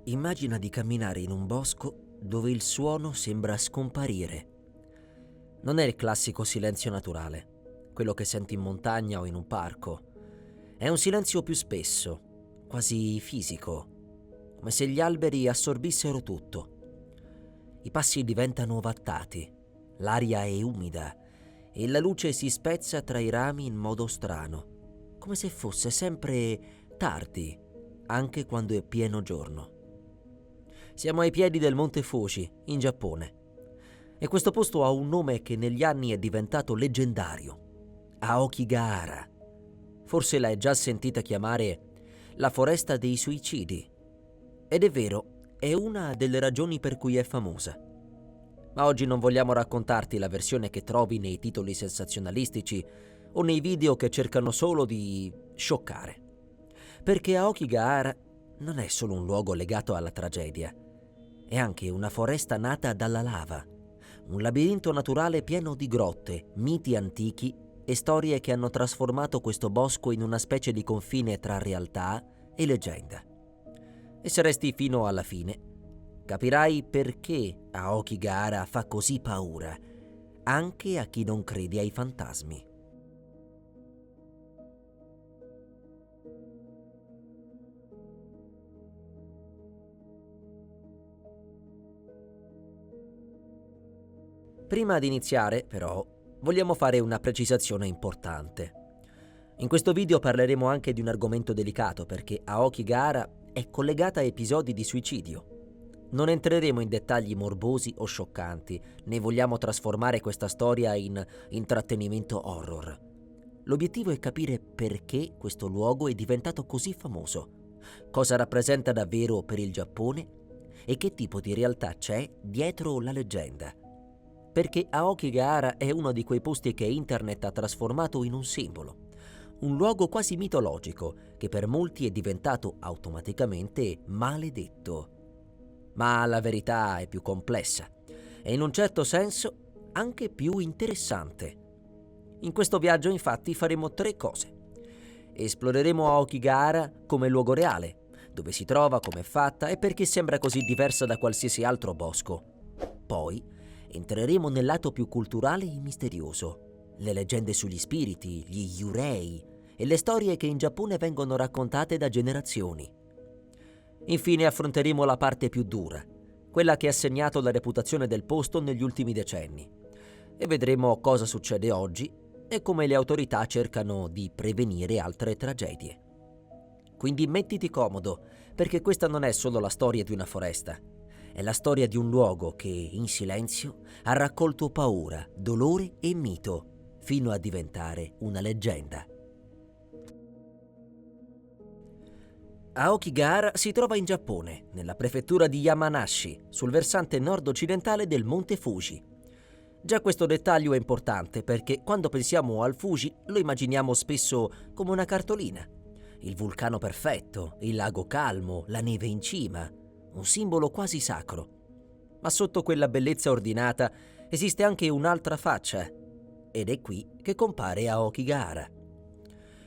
Immagina di camminare in un bosco dove il suono sembra scomparire. Non è il classico silenzio naturale, quello che senti in montagna o in un parco. È un silenzio più spesso, quasi fisico, come se gli alberi assorbissero tutto. I passi diventano ovattati, l'aria è umida e la luce si spezza tra i rami in modo strano, come se fosse sempre tardi, anche quando è pieno giorno. Siamo ai piedi del Monte Fuji, in Giappone, e questo posto ha un nome che negli anni è diventato leggendario: Aokigahara. Forse l'hai già sentita chiamare la foresta dei suicidi. Ed è vero, è una delle ragioni per cui è famosa. Ma oggi non vogliamo raccontarti la versione che trovi nei titoli sensazionalistici o nei video che cercano solo di scioccare. Perché Aokigahara non è solo un luogo legato alla tragedia, è anche una foresta nata dalla lava, un labirinto naturale pieno di grotte, miti antichi e storie che hanno trasformato questo bosco in una specie di confine tra realtà e leggenda. E se resti fino alla fine, capirai perché Aokigahara fa così paura, anche a chi non crede ai fantasmi. Prima di iniziare, però, vogliamo fare una precisazione importante. In questo video parleremo anche di un argomento delicato perché Aokigahara è collegata a episodi di suicidio. Non entreremo in dettagli morbosi o scioccanti, né vogliamo trasformare questa storia in intrattenimento horror. L'obiettivo è capire perché questo luogo è diventato così famoso, cosa rappresenta davvero per il Giappone e che tipo di realtà c'è dietro la leggenda. Perché Aokigahara è uno di quei posti che internet ha trasformato in un simbolo, un luogo quasi mitologico che per molti è diventato automaticamente maledetto. Ma la verità è più complessa e in un certo senso anche più interessante. In questo viaggio infatti faremo 3 cose. Esploreremo Aokigahara come luogo reale, dove si trova, come è fatta e perché sembra così diversa da qualsiasi altro bosco. Poi entreremo nel lato più culturale e misterioso, le leggende sugli spiriti, gli yurei e le storie che in Giappone vengono raccontate da generazioni. Infine affronteremo la parte più dura, quella che ha segnato la reputazione del posto negli ultimi decenni, e vedremo cosa succede oggi e come le autorità cercano di prevenire altre tragedie. Quindi mettiti comodo, perché questa non è solo la storia di una foresta. È la storia di un luogo che, in silenzio, ha raccolto paura, dolore e mito, fino a diventare una leggenda. Aokigahara si trova in Giappone, nella prefettura di Yamanashi, sul versante nord-occidentale del Monte Fuji. Già questo dettaglio è importante perché quando pensiamo al Fuji lo immaginiamo spesso come una cartolina. Il vulcano perfetto, il lago calmo, la neve in cima, un simbolo quasi sacro. Ma sotto quella bellezza ordinata esiste anche un'altra faccia, ed è qui che compare Aokigahara.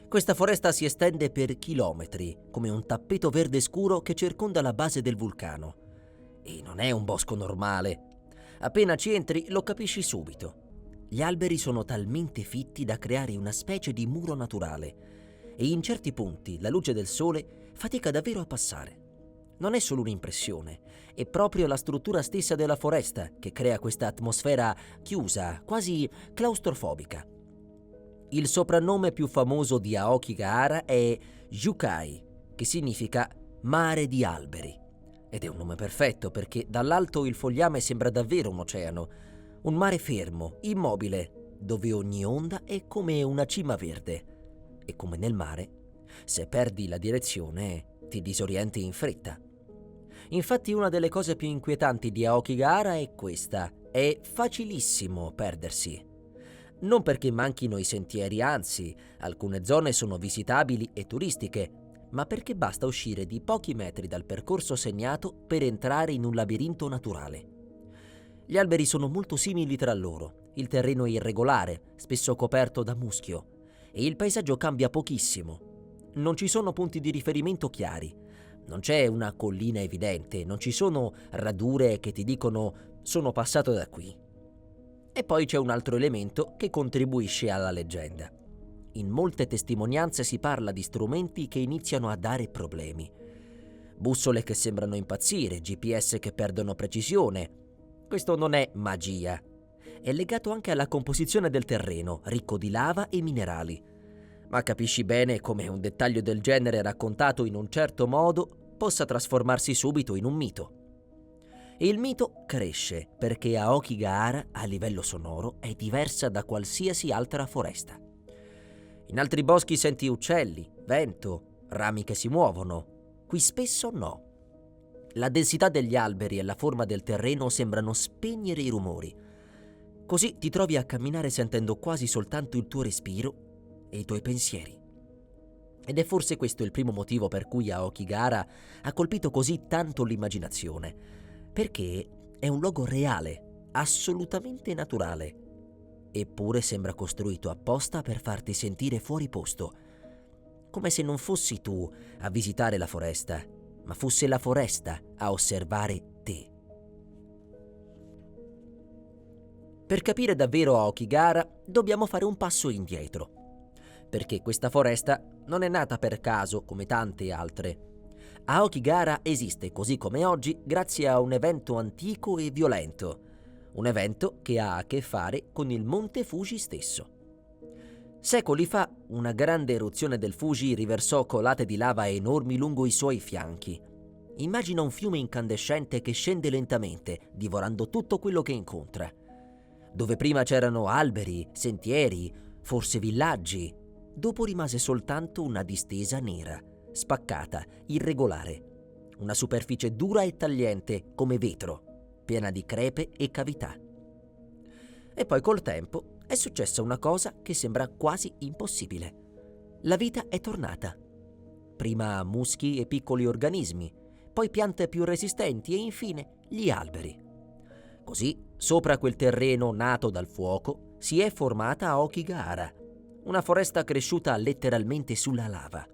Questa foresta si estende per chilometri, come un tappeto verde scuro che circonda la base del vulcano. E non è un bosco normale. Appena ci entri lo capisci subito. Gli alberi sono talmente fitti da creare una specie di muro naturale e in certi punti la luce del sole fatica davvero a passare. Non è solo un'impressione, è proprio la struttura stessa della foresta che crea questa atmosfera chiusa, quasi claustrofobica. Il soprannome più famoso di Aokigahara è Yukai, che significa mare di alberi. Ed è un nome perfetto perché dall'alto il fogliame sembra davvero un oceano, un mare fermo, immobile, dove ogni onda è come una cima verde. E come nel mare, se perdi la direzione, ti disorienti in fretta. Infatti una delle cose più inquietanti di Aokigahara è questa: è facilissimo perdersi. Non perché manchino i sentieri, anzi, alcune zone sono visitabili e turistiche, ma perché basta uscire di pochi metri dal percorso segnato per entrare in un labirinto naturale. Gli alberi sono molto simili tra loro, il terreno è irregolare, spesso coperto da muschio, e il paesaggio cambia pochissimo. Non ci sono punti di riferimento chiari. Non c'è una collina evidente, non ci sono radure che ti dicono sono passato da qui. E poi c'è un altro elemento che contribuisce alla leggenda. In molte testimonianze si parla di strumenti che iniziano a dare problemi. Bussole che sembrano impazzire, GPS che perdono precisione. Questo non è magia. È legato anche alla composizione del terreno, ricco di lava e minerali. Ma capisci bene come un dettaglio del genere raccontato in un certo modo possa trasformarsi subito in un mito. E il mito cresce perché Aokigahara a livello sonoro è diversa da qualsiasi altra foresta. In altri boschi senti uccelli, vento, rami che si muovono. Qui spesso no. La densità degli alberi e la forma del terreno sembrano spegnere i rumori. Così ti trovi a camminare sentendo quasi soltanto il tuo respiro e i tuoi pensieri. Ed è forse questo il primo motivo per cui Aokigahara ha colpito così tanto l'immaginazione, perché è un luogo reale, assolutamente naturale, eppure sembra costruito apposta per farti sentire fuori posto, come se non fossi tu a visitare la foresta, ma fosse la foresta a osservare te. Per capire davvero Aokigahara dobbiamo fare un passo indietro, perché questa foresta non è nata per caso come tante altre. Aokigahara esiste così come oggi grazie a un evento antico e violento, un evento che ha a che fare con il Monte Fuji stesso. Secoli fa una grande eruzione del Fuji riversò colate di lava enormi lungo i suoi fianchi. Immagina un fiume incandescente che scende lentamente, divorando tutto quello che incontra. Dove prima c'erano alberi, sentieri, forse villaggi, dopo rimase soltanto una distesa nera, spaccata, irregolare, una superficie dura e tagliente come vetro, piena di crepe e cavità. E poi col tempo è successa una cosa che sembra quasi impossibile. La vita è tornata. Prima muschi e piccoli organismi, poi piante più resistenti e infine gli alberi. Così, sopra quel terreno nato dal fuoco, si è formata Aokigahara, una foresta cresciuta letteralmente sulla lava.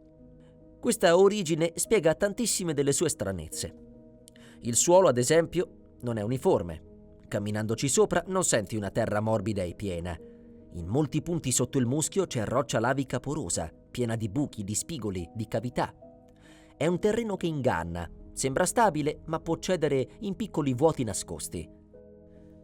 Questa origine spiega tantissime delle sue stranezze. Il suolo, ad esempio, non è uniforme. Camminandoci sopra non senti una terra morbida e piena. In molti punti sotto il muschio c'è roccia lavica porosa, piena di buchi, di spigoli, di cavità. È un terreno che inganna, sembra stabile, ma può cedere in piccoli vuoti nascosti.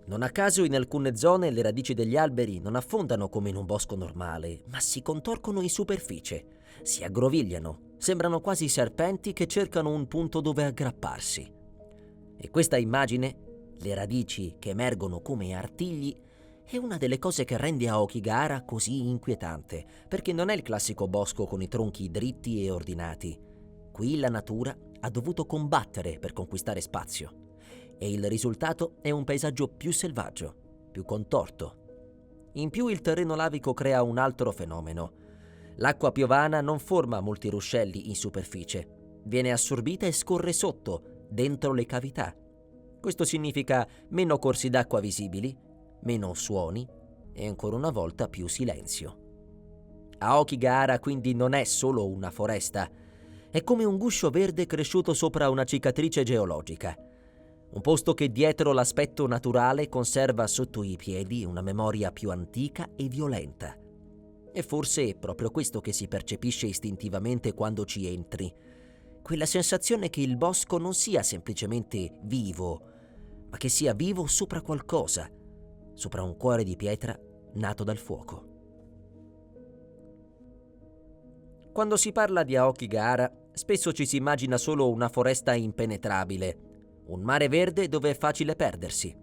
Non a caso in alcune zone le radici degli alberi non affondano come in un bosco normale, ma si contorcono in superficie, si aggrovigliano, sembrano quasi serpenti che cercano un punto dove aggrapparsi. E questa immagine, le radici che emergono come artigli, è una delle cose che rende Aokigahara così inquietante, perché non è il classico bosco con i tronchi dritti e ordinati. Qui la natura ha dovuto combattere per conquistare spazio. E il risultato è un paesaggio più selvaggio, più contorto. In più il terreno lavico crea un altro fenomeno. L'acqua piovana non forma molti ruscelli in superficie, viene assorbita e scorre sotto, dentro le cavità. Questo significa meno corsi d'acqua visibili, meno suoni e ancora una volta più silenzio. Aokigahara quindi non è solo una foresta, è come un guscio verde cresciuto sopra una cicatrice geologica. Un posto che dietro l'aspetto naturale conserva sotto i piedi una memoria più antica e violenta. E forse è proprio questo che si percepisce istintivamente quando ci entri. Quella sensazione che il bosco non sia semplicemente vivo, ma che sia vivo sopra qualcosa, sopra un cuore di pietra nato dal fuoco. Quando si parla di Aokigahara, spesso ci si immagina solo una foresta impenetrabile, un mare verde dove è facile perdersi.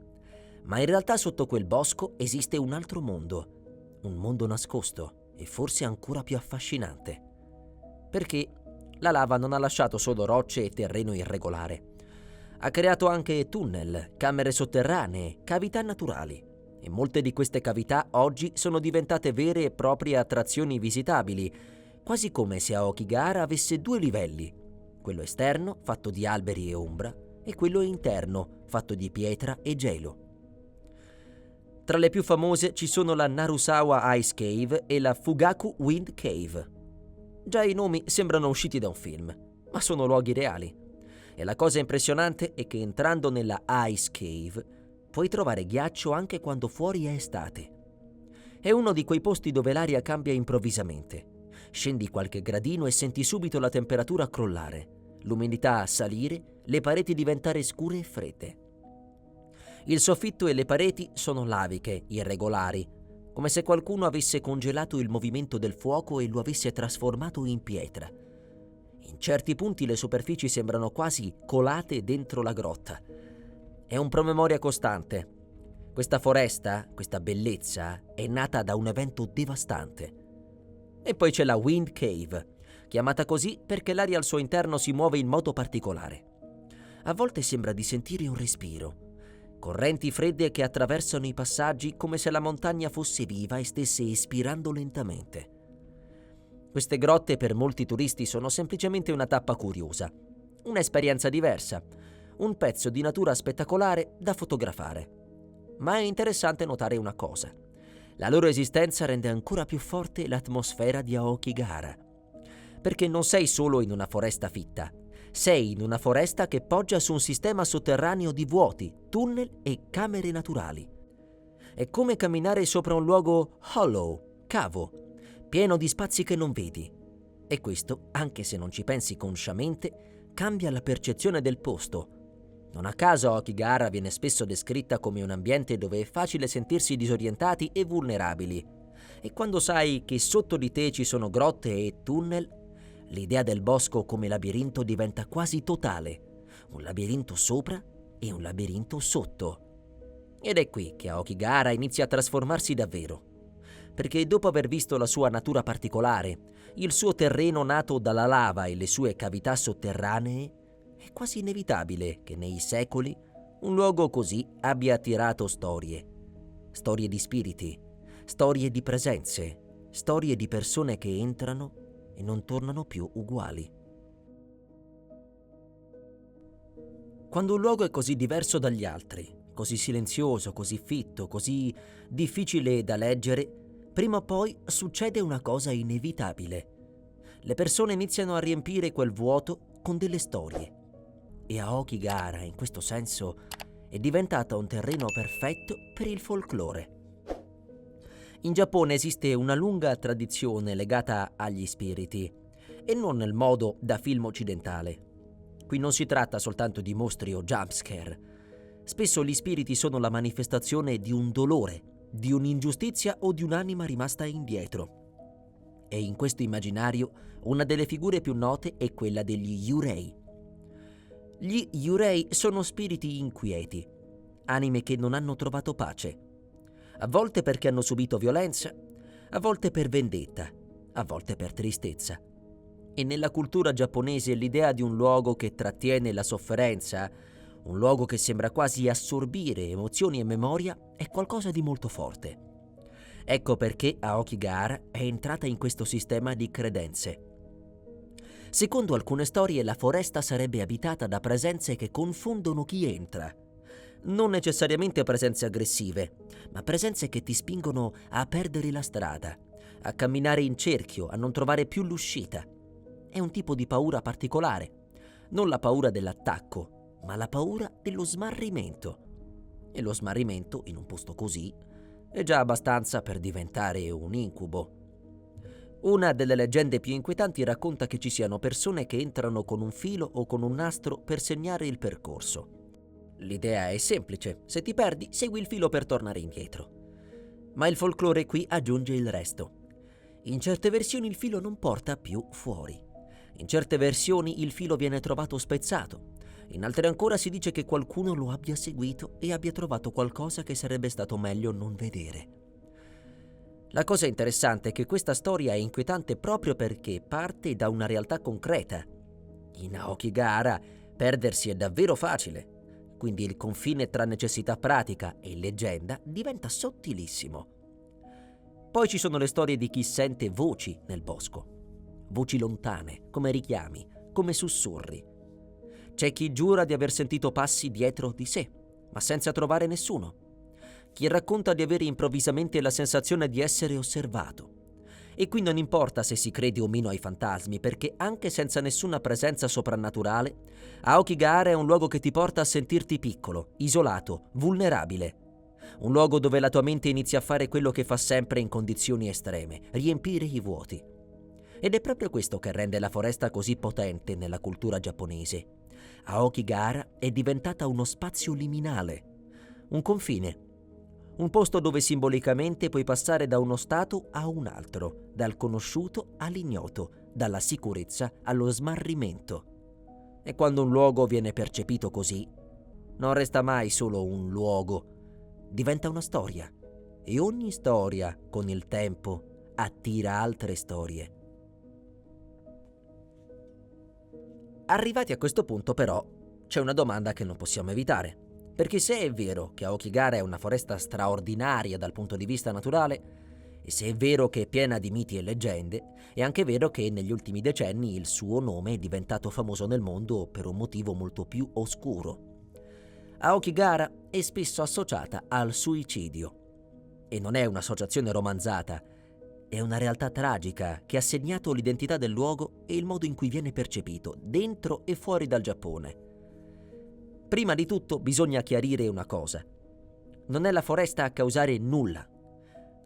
Ma in realtà sotto quel bosco esiste un altro mondo, un mondo nascosto e forse ancora più affascinante. Perché la lava non ha lasciato solo rocce e terreno irregolare. Ha creato anche tunnel, camere sotterranee, cavità naturali. E molte di queste cavità oggi sono diventate vere e proprie attrazioni visitabili, quasi come se Aokigahara avesse due livelli, quello esterno, fatto di alberi e ombra, e quello interno, fatto di pietra e gelo. Tra le più famose ci sono la Narusawa Ice Cave e la Fugaku Wind Cave. Già i nomi sembrano usciti da un film, ma sono luoghi reali. E la cosa impressionante è che entrando nella Ice Cave puoi trovare ghiaccio anche quando fuori è estate. È uno di quei posti dove l'aria cambia improvvisamente. Scendi qualche gradino e senti subito la temperatura crollare, l'umidità salire, le pareti diventare scure e fredde. Il soffitto e le pareti sono laviche, irregolari, come se qualcuno avesse congelato il movimento del fuoco e lo avesse trasformato in pietra. In certi punti le superfici sembrano quasi colate dentro la grotta. È un promemoria costante. Questa foresta, questa bellezza, è nata da un evento devastante. E poi c'è la Wind Cave, chiamata così perché l'aria al suo interno si muove in modo particolare. A volte sembra di sentire un respiro. Correnti fredde che attraversano i passaggi come se la montagna fosse viva e stesse espirando lentamente. Queste grotte per molti turisti sono semplicemente una tappa curiosa, un'esperienza diversa, un pezzo di natura spettacolare da fotografare. Ma è interessante notare una cosa. La loro esistenza rende ancora più forte l'atmosfera di Aokigahara. Perché non sei solo in una foresta fitta, sei in una foresta che poggia su un sistema sotterraneo di vuoti, tunnel e camere naturali. È come camminare sopra un luogo hollow, cavo, pieno di spazi che non vedi. E questo, anche se non ci pensi consciamente, cambia la percezione del posto. Non a caso Aokigahara viene spesso descritta come un ambiente dove è facile sentirsi disorientati e vulnerabili. E quando sai che sotto di te ci sono grotte e tunnel, l'idea del bosco come labirinto diventa quasi totale. Un labirinto sopra e un labirinto sotto. Ed è qui che Aokigahara inizia a trasformarsi davvero. Perché dopo aver visto la sua natura particolare, il suo terreno nato dalla lava e le sue cavità sotterranee, è quasi inevitabile che nei secoli un luogo così abbia attirato storie. Storie di spiriti, storie di presenze, storie di persone che entrano e non tornano più uguali. Quando un luogo è così diverso dagli altri, così silenzioso, così fitto, così difficile da leggere, prima o poi succede una cosa inevitabile. Le persone iniziano a riempire quel vuoto con delle storie. E Aokigahara, in questo senso, è diventata un terreno perfetto per il folklore. In Giappone esiste una lunga tradizione legata agli spiriti, e non nel modo da film occidentale. Qui non si tratta soltanto di mostri o jumpscare. Spesso gli spiriti sono la manifestazione di un dolore, di un'ingiustizia o di un'anima rimasta indietro. E in questo immaginario una delle figure più note è quella degli Yurei. Gli Yurei sono spiriti inquieti, anime che non hanno trovato pace, a volte perché hanno subito violenza, a volte per vendetta, a volte per tristezza. E nella cultura giapponese l'idea di un luogo che trattiene la sofferenza, un luogo che sembra quasi assorbire emozioni e memoria, è qualcosa di molto forte. Ecco perché Aokigahara è entrata in questo sistema di credenze. Secondo alcune storie, la foresta sarebbe abitata da presenze che confondono chi entra. Non necessariamente presenze aggressive, ma presenze che ti spingono a perdere la strada, a camminare in cerchio, a non trovare più l'uscita. È un tipo di paura particolare, non la paura dell'attacco, ma la paura dello smarrimento. E lo smarrimento, in un posto così, è già abbastanza per diventare un incubo. Una delle leggende più inquietanti racconta che ci siano persone che entrano con un filo o con un nastro per segnare il percorso. L'idea è semplice: se ti perdi, segui il filo per tornare indietro. Ma il folklore qui aggiunge il resto. In certe versioni il filo non porta più fuori. In certe versioni il filo viene trovato spezzato. In altre ancora si dice che qualcuno lo abbia seguito e abbia trovato qualcosa che sarebbe stato meglio non vedere. La cosa interessante è che questa storia è inquietante proprio perché parte da una realtà concreta. In Aokigahara perdersi è davvero facile, quindi il confine tra necessità pratica e leggenda diventa sottilissimo. Poi ci sono le storie di chi sente voci nel bosco, voci lontane, come richiami, come sussurri. C'è chi giura di aver sentito passi dietro di sé, ma senza trovare nessuno. Chi racconta di avere improvvisamente la sensazione di essere osservato. E qui non importa se si crede o meno ai fantasmi, perché anche senza nessuna presenza soprannaturale, Aokigahara è un luogo che ti porta a sentirti piccolo, isolato, vulnerabile. Un luogo dove la tua mente inizia a fare quello che fa sempre in condizioni estreme, riempire i vuoti. Ed è proprio questo che rende la foresta così potente nella cultura giapponese. Aokigahara è diventata uno spazio liminale, un confine, un posto dove simbolicamente puoi passare da uno stato a un altro, dal conosciuto all'ignoto, dalla sicurezza allo smarrimento. E quando un luogo viene percepito così, non resta mai solo un luogo, diventa una storia. E ogni storia, con il tempo, attira altre storie. Arrivati a questo punto, però, c'è una domanda che non possiamo evitare. Perché se è vero che Aokigahara è una foresta straordinaria dal punto di vista naturale, e se è vero che è piena di miti e leggende, è anche vero che negli ultimi decenni il suo nome è diventato famoso nel mondo per un motivo molto più oscuro. Aokigahara è spesso associata al suicidio. E non è un'associazione romanzata, è una realtà tragica che ha segnato l'identità del luogo e il modo in cui viene percepito, dentro e fuori dal Giappone. Prima di tutto bisogna chiarire una cosa. Non è la foresta a causare nulla.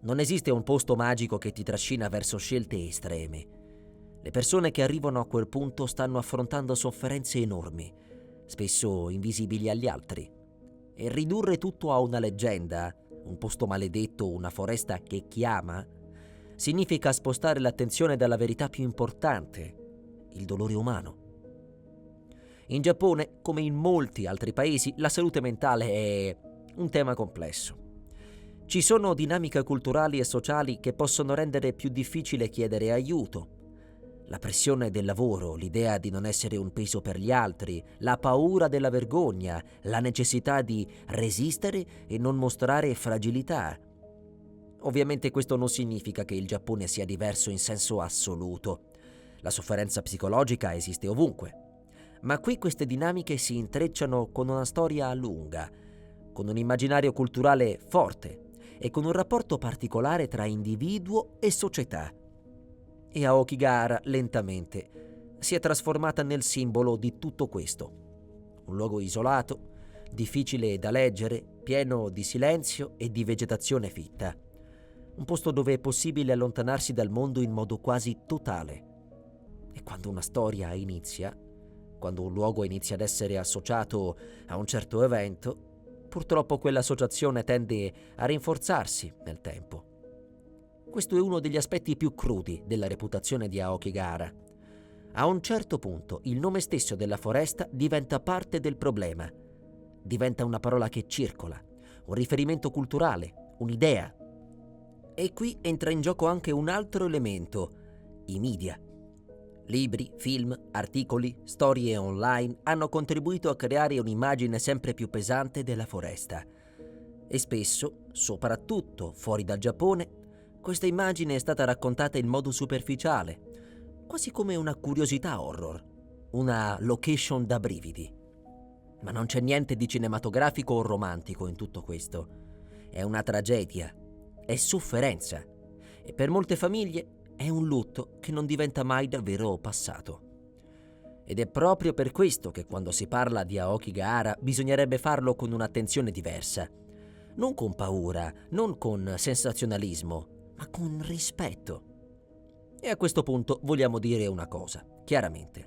Non esiste un posto magico che ti trascina verso scelte estreme. Le persone che arrivano a quel punto stanno affrontando sofferenze enormi, spesso invisibili agli altri. E ridurre tutto a una leggenda, un posto maledetto, una foresta che chiama, significa spostare l'attenzione dalla verità più importante, il dolore umano. In Giappone, come in molti altri paesi, la salute mentale è un tema complesso. Ci sono dinamiche culturali e sociali che possono rendere più difficile chiedere aiuto. La pressione del lavoro, l'idea di non essere un peso per gli altri, la paura della vergogna, la necessità di resistere e non mostrare fragilità. Ovviamente questo non significa che il Giappone sia diverso in senso assoluto. La sofferenza psicologica esiste ovunque. Ma qui queste dinamiche si intrecciano con una storia lunga, con un immaginario culturale forte e con un rapporto particolare tra individuo e società. E Aokigahara lentamente si è trasformata nel simbolo di tutto questo. Un luogo isolato, difficile da leggere, pieno di silenzio e di vegetazione fitta. Un posto dove è possibile allontanarsi dal mondo in modo quasi totale. E quando una storia inizia, quando un luogo inizia ad essere associato a un certo evento, purtroppo quell'associazione tende a rinforzarsi nel tempo. Questo è uno degli aspetti più crudi della reputazione di Aokigahara. A un certo punto il nome stesso della foresta diventa parte del problema. Diventa una parola che circola, un riferimento culturale, un'idea. E qui entra in gioco anche un altro elemento, i media. Libri, film, articoli, storie online hanno contribuito a creare un'immagine sempre più pesante della foresta. E spesso, soprattutto fuori dal Giappone, questa immagine è stata raccontata in modo superficiale, quasi come una curiosità horror, una location da brividi. Ma non c'è niente di cinematografico o romantico in tutto questo. È una tragedia, è sofferenza e per molte famiglie è un lutto che non diventa mai davvero passato. Ed è proprio per questo che quando si parla di Aokigahara bisognerebbe farlo con un'attenzione diversa. Non con paura, non con sensazionalismo, ma con rispetto. E a questo punto vogliamo dire una cosa, chiaramente.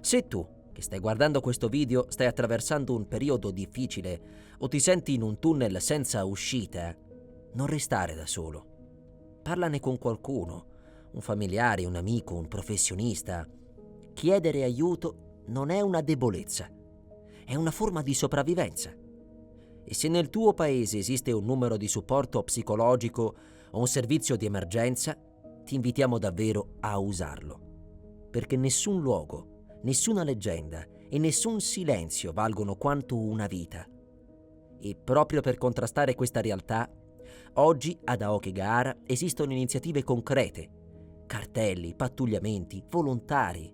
Se tu, che stai guardando questo video, stai attraversando un periodo difficile o ti senti in un tunnel senza uscita, non restare da solo. Parlane con qualcuno, un familiare, un amico, un professionista. Chiedere aiuto non è una debolezza, è una forma di sopravvivenza. E se nel tuo paese esiste un numero di supporto psicologico o un servizio di emergenza, ti invitiamo davvero a usarlo. Perché nessun luogo, nessuna leggenda e nessun silenzio valgono quanto una vita. E proprio per contrastare questa realtà, oggi ad Aokigahara esistono iniziative concrete, cartelli, pattugliamenti, volontari,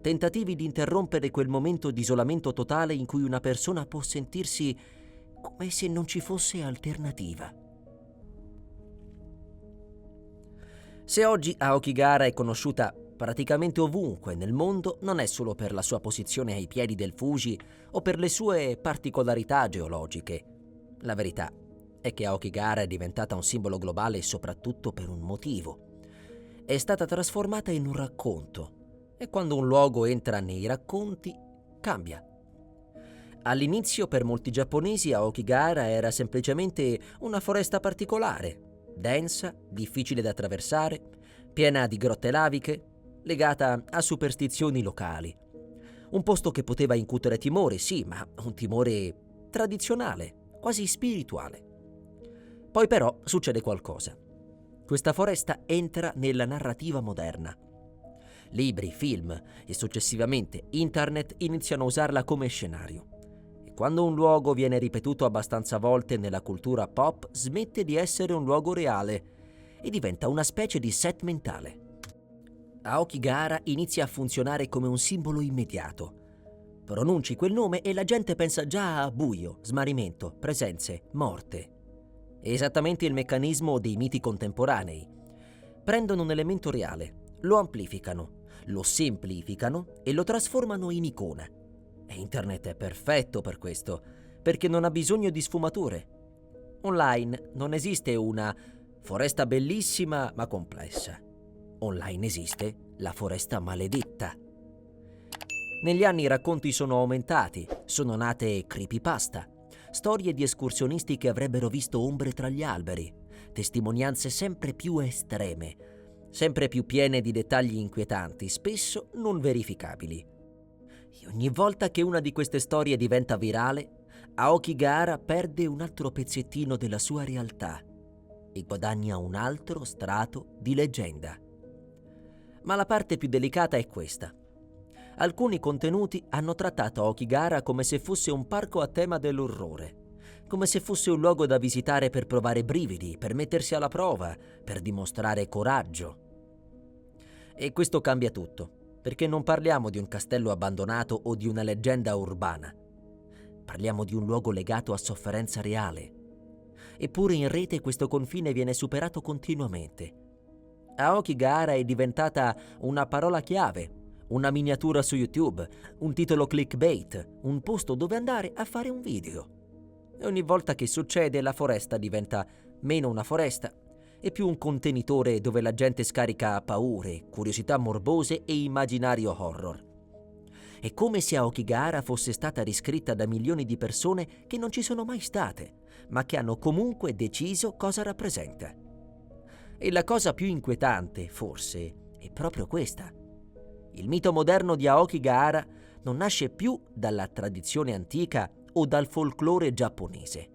tentativi di interrompere quel momento di isolamento totale in cui una persona può sentirsi come se non ci fosse alternativa. Se oggi Aokigahara è conosciuta praticamente ovunque nel mondo, non è solo per la sua posizione ai piedi del Fuji o per le sue particolarità geologiche. La verità è che Aokigahara è diventata un simbolo globale soprattutto per un motivo. È stata trasformata in un racconto e quando un luogo entra nei racconti, cambia. All'inizio per molti giapponesi Aokigahara era semplicemente una foresta particolare, densa, difficile da attraversare, piena di grotte laviche, legata a superstizioni locali. Un posto che poteva incutere timore, sì, ma un timore tradizionale, quasi spirituale. Poi però succede qualcosa. Questa foresta entra nella narrativa moderna. Libri, film e successivamente internet iniziano a usarla come scenario. E quando un luogo viene ripetuto abbastanza volte nella cultura pop, smette di essere un luogo reale e diventa una specie di set mentale. Aokigahara inizia a funzionare come un simbolo immediato. Pronunci quel nome e la gente pensa già a buio, smarrimento, presenze, morte. È esattamente il meccanismo dei miti contemporanei. Prendono un elemento reale, lo amplificano, lo semplificano e lo trasformano in icona. E Internet è perfetto per questo, perché non ha bisogno di sfumature. Online non esiste una foresta bellissima ma complessa. Online esiste la foresta maledetta. Negli anni i racconti sono aumentati, sono nate creepypasta, storie di escursionisti che avrebbero visto ombre tra gli alberi, testimonianze sempre più estreme, sempre più piene di dettagli inquietanti, spesso non verificabili. E ogni volta che una di queste storie diventa virale, Aokigahara perde un altro pezzettino della sua realtà e guadagna un altro strato di leggenda. Ma la parte più delicata è questa. Alcuni contenuti hanno trattato Aokigahara come se fosse un parco a tema dell'orrore, come se fosse un luogo da visitare per provare brividi, per mettersi alla prova, per dimostrare coraggio. E questo cambia tutto, perché non parliamo di un castello abbandonato o di una leggenda urbana. Parliamo di un luogo legato a sofferenza reale. Eppure in rete questo confine viene superato continuamente. Aokigahara è diventata una parola chiave, una miniatura su YouTube, un titolo clickbait, un posto dove andare a fare un video. E ogni volta che succede la foresta diventa meno una foresta e più un contenitore dove la gente scarica paure, curiosità morbose e immaginario horror. È come se Aokigahara fosse stata riscritta da milioni di persone che non ci sono mai state, ma che hanno comunque deciso cosa rappresenta. E la cosa più inquietante, forse, è proprio questa. Il mito moderno di Aokigahara non nasce più dalla tradizione antica o dal folklore giapponese.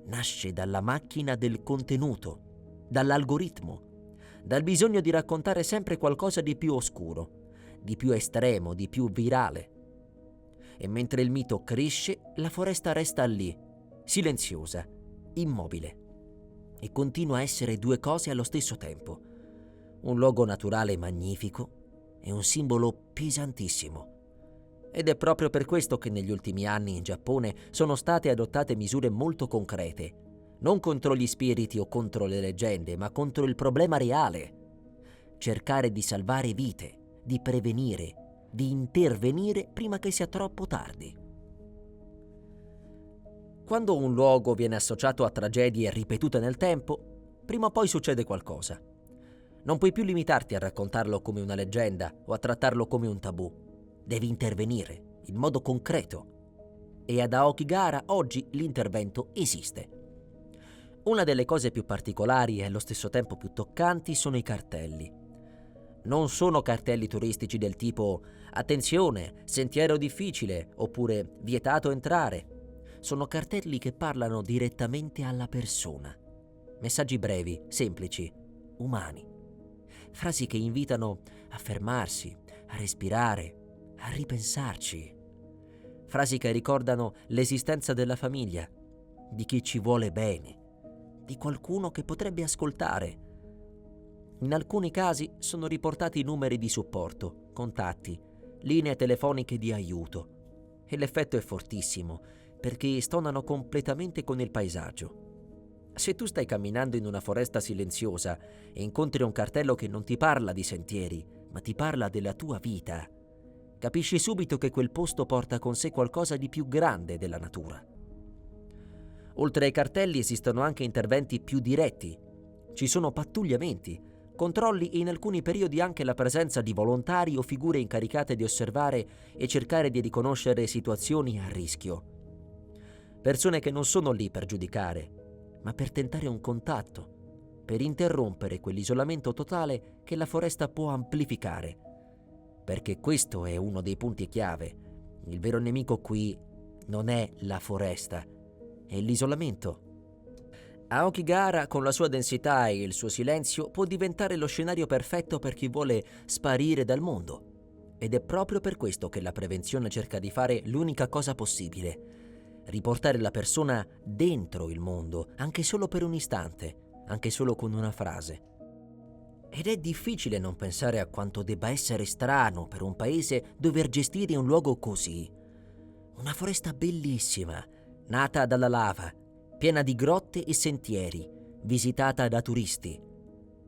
Nasce dalla macchina del contenuto, dall'algoritmo, dal bisogno di raccontare sempre qualcosa di più oscuro, di più estremo, di più virale. E mentre il mito cresce, la foresta resta lì, silenziosa, immobile. E continua a essere due cose allo stesso tempo. Un luogo naturale magnifico e un simbolo pesantissimo. Ed è proprio per questo che negli ultimi anni in Giappone sono state adottate misure molto concrete, non contro gli spiriti o contro le leggende, ma contro il problema reale. Cercare di salvare vite, di prevenire, di intervenire prima che sia troppo tardi. Quando un luogo viene associato a tragedie ripetute nel tempo, prima o poi succede qualcosa. Non puoi più limitarti a raccontarlo come una leggenda o a trattarlo come un tabù. Devi intervenire in modo concreto. E ad Aokigahara oggi l'intervento esiste. Una delle cose più particolari e allo stesso tempo più toccanti sono i cartelli. Non sono cartelli turistici del tipo «Attenzione, sentiero difficile» oppure «Vietato entrare». Sono cartelli che parlano direttamente alla persona. Messaggi brevi, semplici, umani. Frasi che invitano a fermarsi, a respirare, a ripensarci. Frasi che ricordano l'esistenza della famiglia, di chi ci vuole bene, di qualcuno che potrebbe ascoltare. In alcuni casi sono riportati numeri di supporto, contatti, linee telefoniche di aiuto. E l'effetto è fortissimo, perché stonano completamente con il paesaggio. Se tu stai camminando in una foresta silenziosa e incontri un cartello che non ti parla di sentieri, ma ti parla della tua vita, capisci subito che quel posto porta con sé qualcosa di più grande della natura. Oltre ai cartelli esistono anche interventi più diretti. Ci sono pattugliamenti, controlli e in alcuni periodi anche la presenza di volontari o figure incaricate di osservare e cercare di riconoscere situazioni a rischio. Persone che non sono lì per giudicare, ma per tentare un contatto, per interrompere quell'isolamento totale che la foresta può amplificare. Perché questo è uno dei punti chiave. Il vero nemico qui non è la foresta, è l'isolamento. Aokigahara, con la sua densità e il suo silenzio, può diventare lo scenario perfetto per chi vuole sparire dal mondo. Ed è proprio per questo che la prevenzione cerca di fare l'unica cosa possibile: riportare la persona dentro il mondo, anche solo per un istante, anche solo con una frase. Ed è difficile non pensare a quanto debba essere strano per un paese dover gestire un luogo così. Una foresta bellissima, nata dalla lava, piena di grotte e sentieri, visitata da turisti,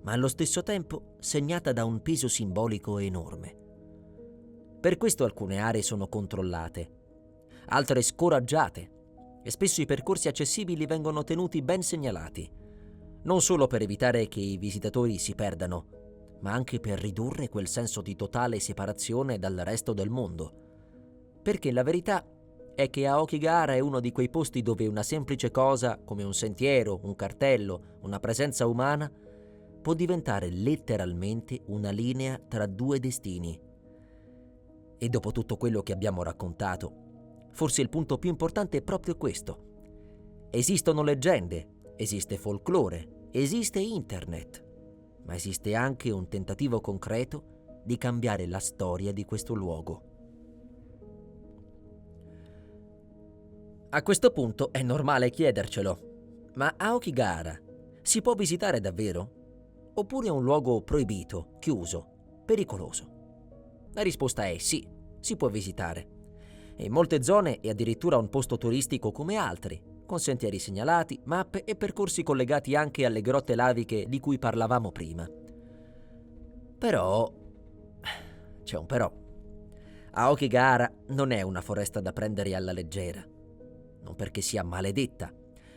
ma allo stesso tempo segnata da un peso simbolico enorme. Per questo alcune aree sono controllate, altre scoraggiate, e spesso i percorsi accessibili vengono tenuti ben segnalati, non solo per evitare che i visitatori si perdano, ma anche per ridurre quel senso di totale separazione dal resto del mondo. Perché la verità è che Aokigahara è uno di quei posti dove una semplice cosa, come un sentiero, un cartello, una presenza umana, può diventare letteralmente una linea tra due destini. E dopo tutto quello che abbiamo raccontato, forse il punto più importante è proprio questo. Esistono leggende, esiste folklore, esiste internet, ma esiste anche un tentativo concreto di cambiare la storia di questo luogo. A questo punto è normale chiedercelo, ma Aokigahara si può visitare davvero? Oppure è un luogo proibito, chiuso, pericoloso? La risposta è sì, si può visitare. In molte zone è addirittura un posto turistico come altri, con sentieri segnalati, mappe e percorsi collegati anche alle grotte laviche di cui parlavamo prima. Però c'è un però. Aokigahara non è una foresta da prendere alla leggera, non perché sia maledetta,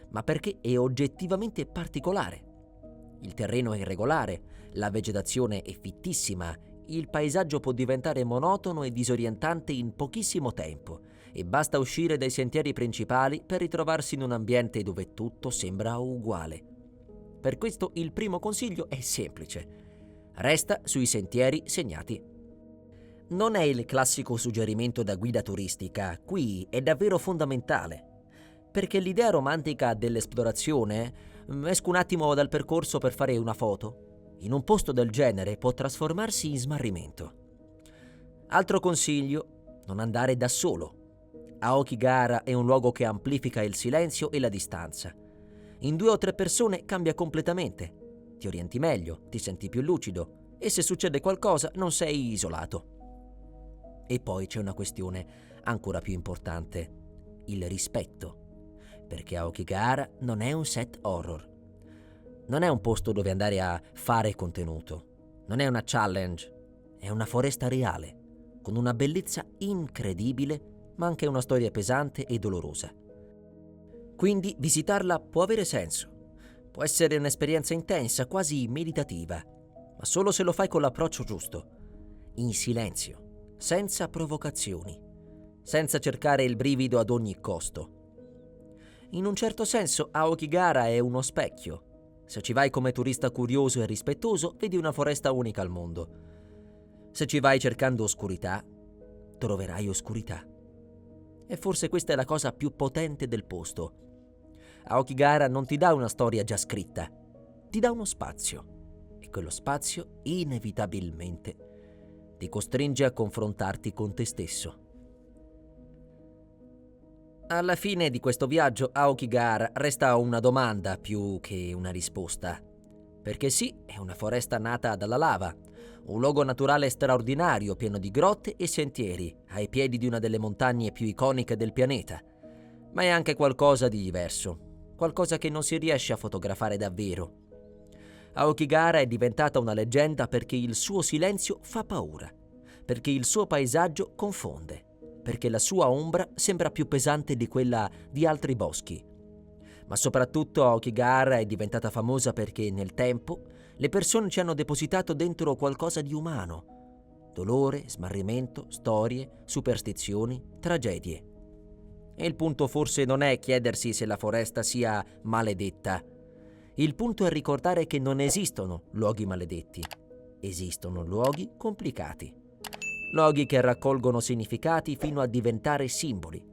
ma perché è oggettivamente particolare. Il terreno è irregolare, la vegetazione è fittissima, il paesaggio può diventare monotono e disorientante in pochissimo tempo e basta uscire dai sentieri principali per ritrovarsi in un ambiente dove tutto sembra uguale. Per questo il primo consiglio è semplice: resta sui sentieri segnati. Non è il classico suggerimento da guida turistica, qui è davvero fondamentale, perché l'idea romantica dell'esplorazione, esco un attimo dal percorso per fare una foto, in un posto del genere può trasformarsi in smarrimento. Altro consiglio: non andare da solo. Aokigahara è un luogo che amplifica il silenzio e la distanza. In 2 o 3 persone cambia completamente. Ti orienti meglio, ti senti più lucido e se succede qualcosa non sei isolato. E poi c'è una questione ancora più importante: il rispetto. Perché Aokigahara non è un set horror. Non è un posto dove andare a fare contenuto. Non è una challenge. È una foresta reale, con una bellezza incredibile, ma anche una storia pesante e dolorosa. Quindi visitarla può avere senso. Può essere un'esperienza intensa, quasi meditativa, ma solo se lo fai con l'approccio giusto. In silenzio, senza provocazioni, senza cercare il brivido ad ogni costo. In un certo senso Aokigahara è uno specchio. Se ci vai come turista curioso e rispettoso, vedi una foresta unica al mondo. Se ci vai cercando oscurità, troverai oscurità. E forse questa è la cosa più potente del posto. Aokigahara non ti dà una storia già scritta, ti dà uno spazio. E quello spazio, inevitabilmente, ti costringe a confrontarti con te stesso. Alla fine di questo viaggio, Aokigahara resta una domanda più che una risposta. Perché sì, è una foresta nata dalla lava, un luogo naturale straordinario pieno di grotte e sentieri, ai piedi di una delle montagne più iconiche del pianeta. Ma è anche qualcosa di diverso. qualcosa che non si riesce a fotografare davvero. Aokigahara è diventata una leggenda perché il suo silenzio fa paura, perché il suo paesaggio confonde, perché la sua ombra sembra più pesante di quella di altri boschi. Ma soprattutto Aokigahara è diventata famosa perché nel tempo le persone ci hanno depositato dentro qualcosa di umano: dolore, smarrimento, storie, superstizioni, tragedie. E il punto forse non è chiedersi se la foresta sia maledetta. Il punto è ricordare che non esistono luoghi maledetti. Esistono luoghi complicati. Luoghi che raccolgono significati fino a diventare simboli.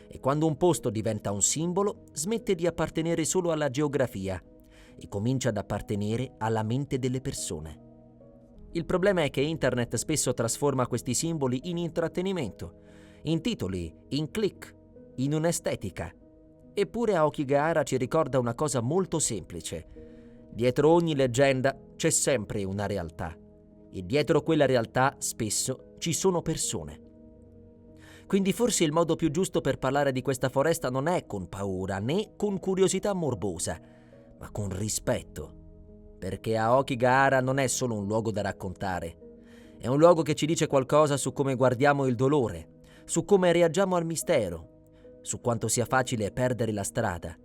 E quando un posto diventa un simbolo, smette di appartenere solo alla geografia e comincia ad appartenere alla mente delle persone. Il problema è che Internet spesso trasforma questi simboli in intrattenimento, in titoli, in click, in un'estetica. Eppure Aokigahara ci ricorda una cosa molto semplice. Dietro ogni leggenda c'è sempre una realtà. E dietro quella realtà spesso ci sono persone. Quindi forse il modo più giusto per parlare di questa foresta non è con paura né con curiosità morbosa, ma con rispetto. Perché Aokigahara non è solo un luogo da raccontare. È un luogo che ci dice qualcosa su come guardiamo il dolore, su come reagiamo al mistero, su quanto sia facile perdere la strada,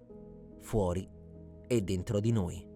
fuori e dentro di noi.